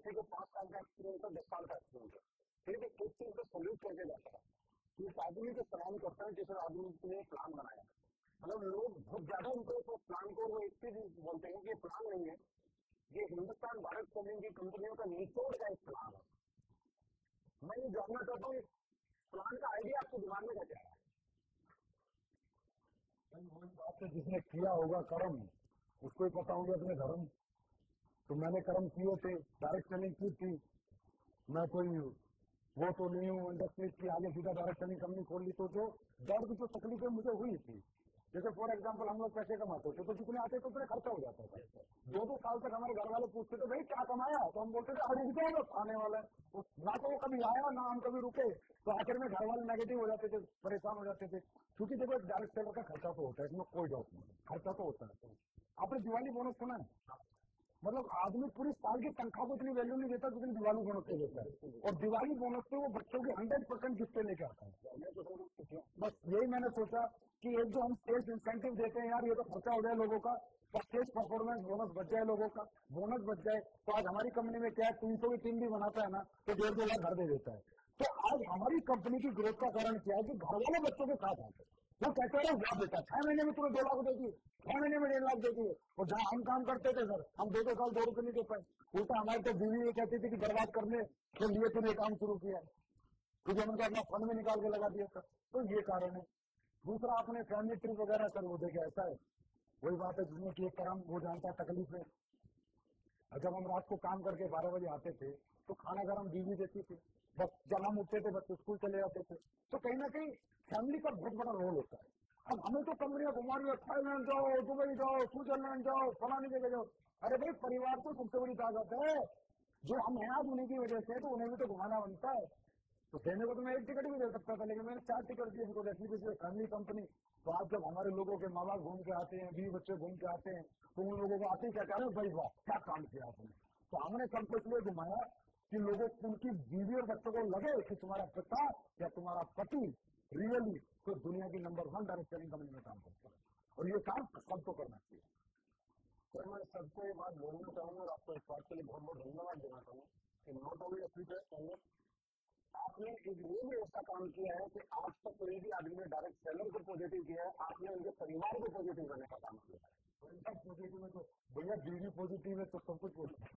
किसी को 5 साल का एक्सपीरियंस है, 10 साल का एक्सपीरियंस है, फिर भी एक चीज को सल्यूट करके जाता है कि इस आदमी को सलाम करता है जिस आदमी ने प्लान बनाया। मतलब लोग बहुत ज्यादा उनको उस प्लान को वो एक चीज बोलते हैं कि ये प्लान नहीं है, ये हिंदुस्तान भारत सोमिंग की कंपनियों का निचोड़ का एक प्लान है। मैं ये जानना चाहता हूँ इस प्लान का आइडिया आपके दिमाग में क्या है? वही बात है, जिसने किया होगा कर्म उसको ही पता होगा अपने धर्म। तो मैंने कर्म किए थे, डायरेक्ट सेलिंग की थी, मैं कोई वो तो नहीं हूँ इंडस्ट्रीज की आगे सीधा डायरेक्ट सेलिंग कंपनी खोल ली। तो जो दर्द जो तकलीफें मुझे हुई थी, जैसे फॉर एग्जाम्पल हम लोग पैसे कमाते थे तो जितने आते थे उतने खर्चा हो जाता था। 2-2 साल तक हमारे घर वाले पूछते थे भाई क्या कमाया, तो हम बोलते थे रुक जाओ बस आने वाला है। ना तो वो कभी आया ना हम कभी रुके, तो आखिर में घर वाले नेगेटिव हो जाते थे, परेशान हो जाते थे। क्योंकि देखो डायरेक्ट सेलर का खर्चा तो होता है, इसमें कोई डाउट नहीं, खर्चा तो होता है। आपने दिवाली बोनस सुना है? मतलब आदमी पूरी साल की तनख्वाह को इतनी वैल्यू नहीं देता जितनी दिवाली बोनस से देता है, और दिवाली बोनस से वो बच्चों के 100% गिफ्ट लेके आता है। बस यही मैंने सोचा कि एक जो हम सेल्स इंसेंटिव देते हैं यार, ये तो खर्चा हो जाए लोगों का, परचेज परफॉर्मेंस बोनस बच जाए लोगों का, बोनस बच जाए। तो आज हमारी कंपनी में क्या है, 300 की टीम भी बनाता है ना तो 1.5-2 लाख घर दे देता है। तो आज हमारी कंपनी की ग्रोथ का कारण क्या है कि घर वाले बच्चों के साथ आते हैं। वो कहते हैं वाह बेटा 6 महीने में तुम्हें 2 लाख देती है, 6 महीने में 1.5 लाख देती है। और जहां हम काम करते थे सर, हम 2-2 साल 2 रुपये नहीं दे पाए। उल्टा हमारी तो बीवी ये कहती थी कि बर्बाद करने के लिए तूने काम शुरू किया है, क्योंकि हमने अपना फंड में निकाल के लगा दिया था। तो ये कारण है। दूसरा आपने फैमिली ट्रिप वगैरह सर वो देखे ऐसा है, वही बात है जिसमें कि एक कर्म वो जानता है तकलीफ है। जब हम रात को काम करके 12 बजे आते थे तो खाना गरम बीवी देती थी, बस जब हम उठते थे बच्चे स्कूल चले जाते थे। तो कहीं ना कहीं फैमिली का बहुत बड़ा रोल होता है। अब हमें तो कंपनियां घुमा रही है, थाईलैंड जाओ, दुबई जाओ, स्विट्जरलैंड जाओ, फलानी जगह जाओ। अरे भाई परिवार तो सबसे बड़ी ताकत है, जो हम हैं आज उन्हीं की वजह से, तो उन्हें भी तो घुमाना बनता है। तो देने को तो मैं 1 टिकट भी दे सकता था, लेकिन मैंने 4 टिकट दिए इनको, जैसे किसी फैमिली कंपनी। तो आज जब हमारे लोगों के माँ बाप घूम के आते हैं, 20 बच्चे घूम के आते हैं, तो उन लोगों को आते ही क्या कह रहे हैं भाई वाह क्या काम किया आपने। तो हमने सबको इसलिए घुमाया कि लोगों उनकी बीवी और बच्चों को लगे कि तुम्हारा पिता या तुम्हारा पति रियली तो दुनिया की नंबर 1 डायरेक्ट सेलिंग कंपनी में काम करता है, और ये काम सबको करना चाहिए। सर मैं सबको ये बात बोलना चाहूंगा और आपको इस बात के लिए बहुत बहुत धन्यवाद देना चाहूंगा कि नॉट ओनली फ्यूचर आपने एक ये भी ऐसा काम किया है कि आज तक कोई भी आदमी ने डायरेक्ट सेलर को पॉजिटिव किया है, आपने उनके परिवार को पॉजिटिव करने का काम किया है। सब पॉजिटिव है तो भैया बीवी पॉजिटिव है तो सब कुछ पॉजिटिव।